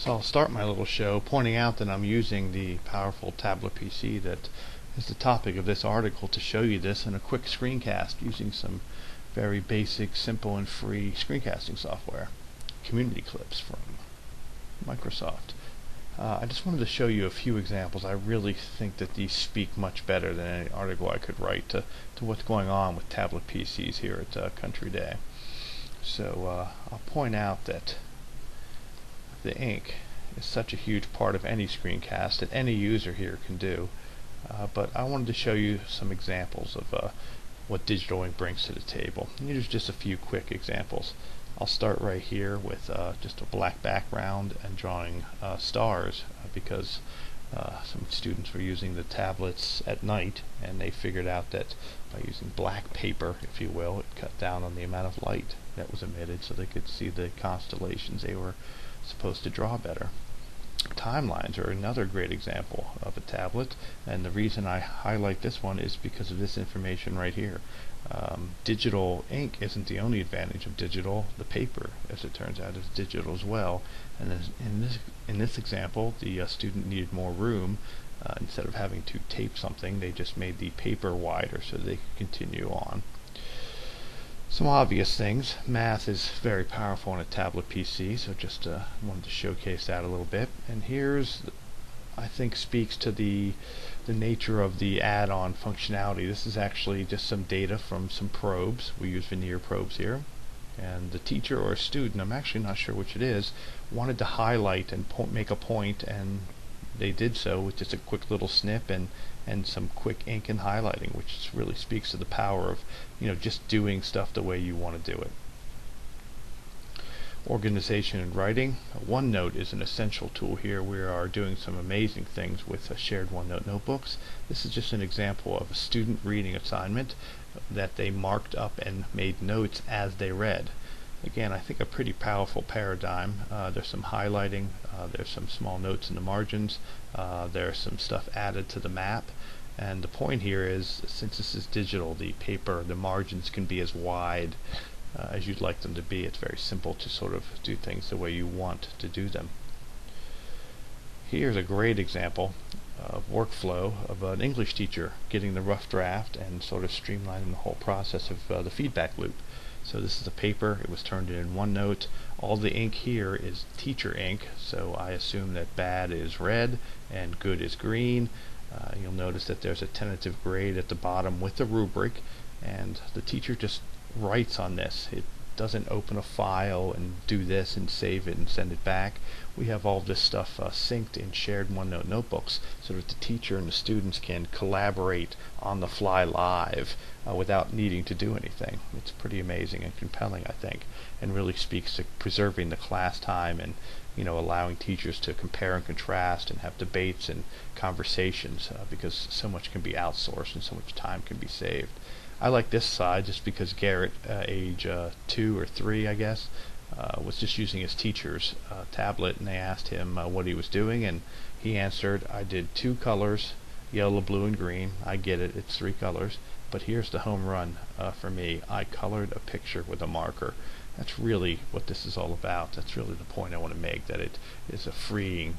So I'll start my little show pointing out that I'm using the powerful tablet PC that is the topic of this article to show you this in a quick screencast using some very basic, simple, and free screencasting software. Community clips from Microsoft. I just wanted to show you a few examples. I really think that these speak much better than any article I could write to what's going on with tablet PCs here at Country Day. So I'll point out that the ink is such a huge part of any screencast that any user here can do. But I wanted to show you some examples of what digital ink brings to the table. And here's just a few quick examples. I'll start right here with just a black background and drawing stars because some students were using the tablets at night, and they figured out that by using black paper, if you will, it cut down on the amount of light that was emitted so they could see the constellations they were supposed to draw better. Timelines are another great example of a tablet, and the reason I highlight this one is because of this information right here. Digital ink isn't the only advantage of digital. The paper, as it turns out, is digital as well. And in this example, the student needed more room. Instead of having to tape something, they just made the paper wider so they could continue on. Some obvious things. Math is very powerful on a tablet PC, so just wanted to showcase that a little bit. And here's, I think, speaks to the nature of the add-on functionality. This is actually just some data from some probes. We use veneer probes here. And the teacher or a student, I'm actually not sure which it is, wanted to highlight and make a point, and they did so with just a quick little snip and some quick ink and highlighting, which really speaks to the power of just doing stuff the way you want to do it. Organization and writing. OneNote is an essential tool here. We are doing some amazing things with shared OneNote notebooks. This is just an example of a student reading assignment that they marked up and made notes as they read. Again, I think a pretty powerful paradigm. There's some highlighting, there's some small notes in the margins, there's some stuff added to the map, and the point here is, since this is digital, the paper, the margins can be as wide as you'd like them to be. It's very simple to sort of do things the way you want to do them. Here's a great example of workflow of an English teacher getting the rough draft and sort of streamlining the whole process of the feedback loop. So this is a paper. It was turned in OneNote. All the ink here is teacher ink, so I assume that bad is red and good is green. You'll notice that there's a tentative grade at the bottom with the rubric, and the teacher just writes on this. It doesn't open a file and do this and save it and send it back. We have all this stuff synced in shared OneNote notebooks so that the teacher and the students can collaborate on the fly live without needing to do anything. It's pretty amazing and compelling, I think, and really speaks to preserving the class time and allowing teachers to compare and contrast and have debates and conversations because so much can be outsourced and so much time can be saved. I like this side just because Garrett, age 2 or 3, I guess, was just using his teacher's tablet, and they asked him what he was doing, and he answered, I did 2 colors, yellow, blue, and green. I get it, it's 3 colors, but here's the home run for me. I colored a picture with a marker. That's really what this is all about. That's really the point I want to make, that it is a freeing,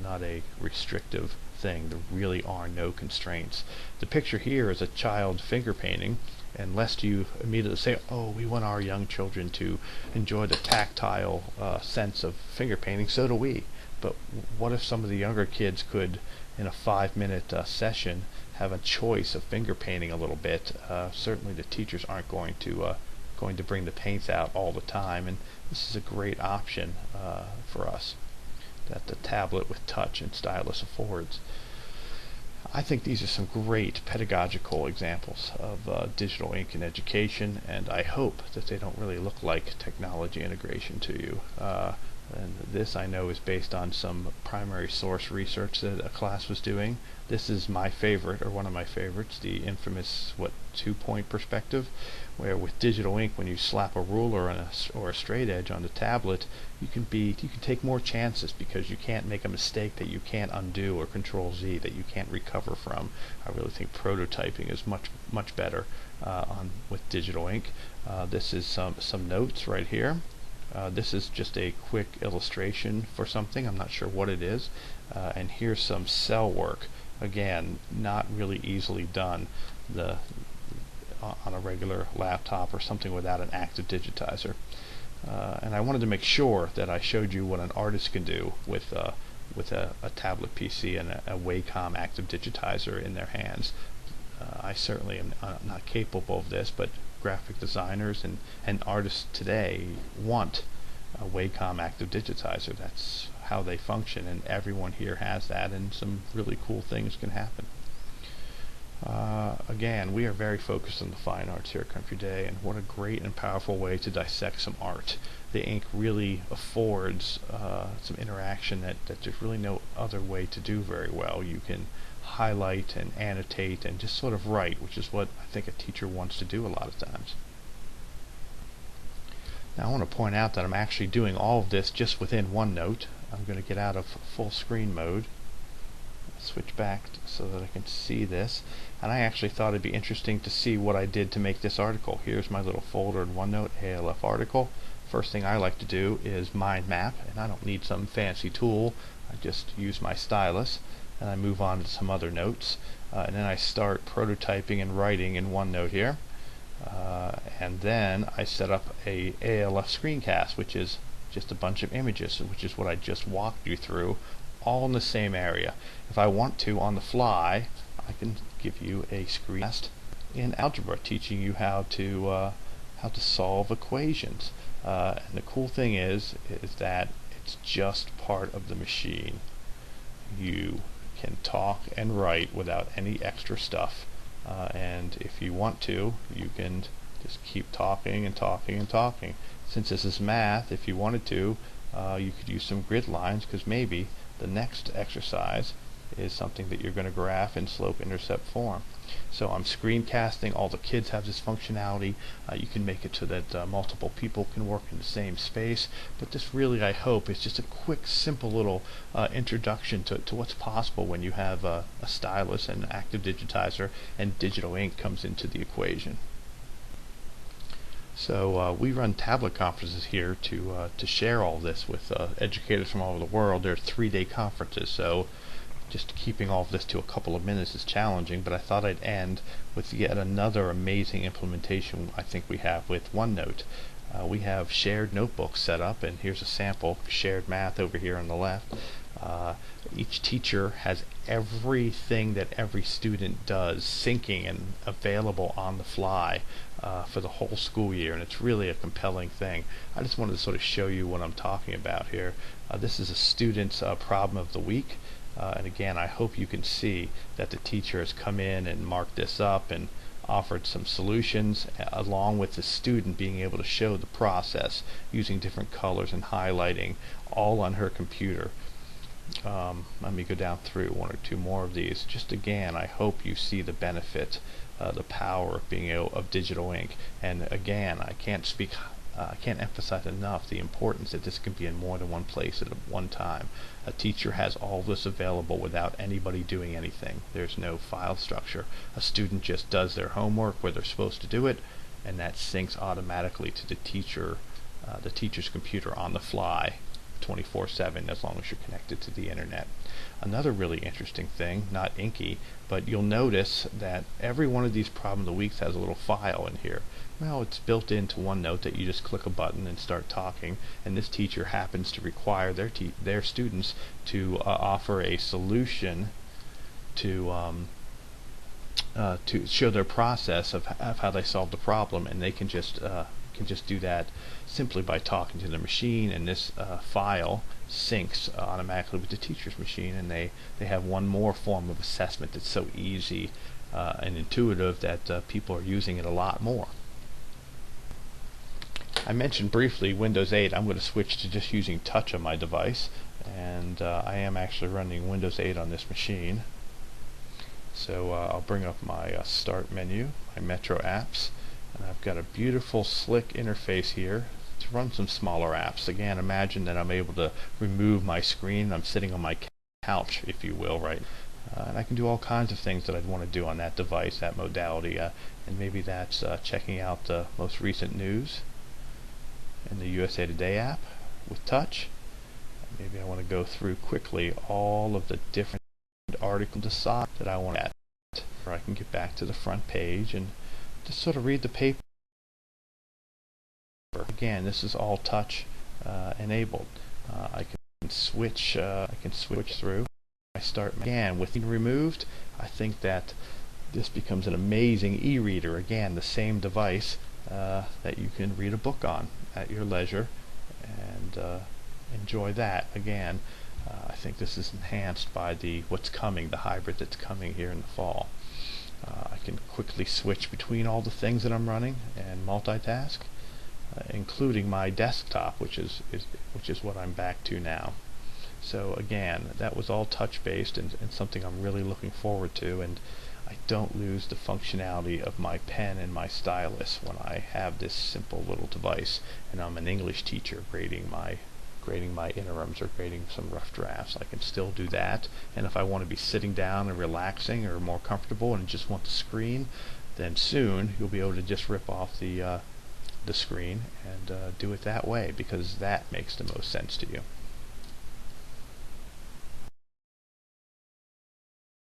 not a restrictive thing. There really are no constraints. The picture here is a child finger painting, and lest you immediately say, oh, we want our young children to enjoy the tactile sense of finger painting, so do we. But what if some of the younger kids could, in a 5-minute session, have a choice of finger painting a little bit? Certainly the teachers aren't going to bring the paints out all the time, and this is a great option for us that the tablet with touch and stylus affords. I think these are some great pedagogical examples of digital ink in education, and I hope that they don't really look like technology integration to you. And this, I know, is based on some primary source research that a class was doing. This is my favorite, or one of my favorites, the infamous 2-point perspective, where with digital ink, when you slap a ruler or a straight edge on the tablet, you can take more chances because you can't make a mistake that you can't undo, or Control Z that you can't recover from. I really think prototyping is much better with digital ink. This is some notes right here. This is just a quick illustration for something. I'm not sure what it is. And here's some cell work. Again, not really easily done on a regular laptop or something without an active digitizer. And I wanted to make sure that I showed you what an artist can do with a tablet PC and a Wacom active digitizer in their hands. I certainly am not capable of this, but graphic designers and artists today want a Wacom active digitizer. That's how they function, and everyone here has that, and some really cool things can happen. Again, we are very focused on the fine arts here at Country Day, and what a great and powerful way to dissect some art. The ink really affords some interaction that there's really no other way to do very well. You can highlight and annotate and just sort of write, which is what I think a teacher wants to do a lot of times. Now I want to point out that I'm actually doing all of this just within OneNote. I'm going to get out of full screen mode, switch back so that I can see this, and I actually thought it'd be interesting to see what I did to make this article. Here's my little folder in OneNote, AALF article. First thing I like to do is mind map, and I don't need some fancy tool. I just use my stylus, and I move on to some other notes, and then I start prototyping and writing in OneNote here, and then I set up a AALF screencast, which is just a bunch of images, which is what I just walked you through, all in the same area. If I want to, on the fly, I can give you a screencast in algebra, teaching you how to solve equations. And the cool thing is that it's just part of the machine. You can talk and write without any extra stuff, and if you want to, you can just keep talking and talking and talking. Since this is math, if you wanted to, you could use some grid lines, because maybe the next exercise is something that you're going to graph in slope-intercept form. So I'm screencasting. All the kids have this functionality. You can make it so that multiple people can work in the same space, but this really, I hope, is just a quick, simple little introduction to what's possible when you have a stylus and active digitizer and digital ink comes into the equation. So we run tablet conferences here to share all this with educators from all over the world. They're 3-day conferences, so just keeping all of this to a couple of minutes is challenging, but I thought I'd end with yet another amazing implementation I think we have with OneNote. We have shared notebooks set up, and here's a sample, shared math over here on the left. Each teacher has everything that every student does syncing and available on the fly for the whole school year, and it's really a compelling thing. I just wanted to sort of show you what I'm talking about here. This is a student's problem of the week, and again, I hope you can see that the teacher has come in and marked this up and offered some solutions, along with the student being able to show the process using different colors and highlighting, all on her computer. Let me go down through one or two more of these. Just again, I hope you see the benefit, the power of being of digital ink. And again, I can't emphasize enough the importance that this can be in more than one place at one time. A teacher has all this available without anybody doing anything. There's no file structure. A student just does their homework where they're supposed to do it, and that syncs automatically to the teacher's computer on the fly, 24/7, as long as you're connected to the internet. Another really interesting thing, not inky, but you'll notice that every one of these problem of the weeks has a little file in here. Well, it's built into OneNote that you just click a button and start talking, and this teacher happens to require their students to offer a solution to show their process of how they solve the problem, and they can just do that simply by talking to the machine, and this file syncs automatically with the teacher's machine, and they have one more form of assessment that's so easy and intuitive that people are using it a lot more. I mentioned briefly Windows 8. I'm going to switch to just using touch on my device, and I am actually running Windows 8 on this machine. So I'll bring up my start menu, my Metro apps, and I've got a beautiful slick interface here to run some smaller apps. Again, imagine that I'm able to remove my screen. I'm sitting on my couch, if you will, right? And I can do all kinds of things that I'd want to do on that device, that modality, and maybe that's checking out the most recent news. in the USA Today app with touch. Maybe I want to go through quickly all of the different articles decide that I want to add. Or I can get back to the front page and just sort of read the paper. Again, this is all touch enabled. I can switch through. I start again with removed. I think that this becomes an amazing e-reader. Again, the same device that you can read a book on at your leisure and enjoy that. Again, I think this is enhanced by the hybrid that's coming here in the fall. I can quickly switch between all the things that I'm running and multitask, including my desktop, which is what I'm back to now. So again, that was all touch-based and something I'm really looking forward to, and I don't lose the functionality of my pen and my stylus when I have this simple little device and I'm an English teacher grading my interims or grading some rough drafts. I can still do that, and if I want to be sitting down and relaxing or more comfortable and just want the screen, then soon you'll be able to just rip off the screen and do it that way, because that makes the most sense to you.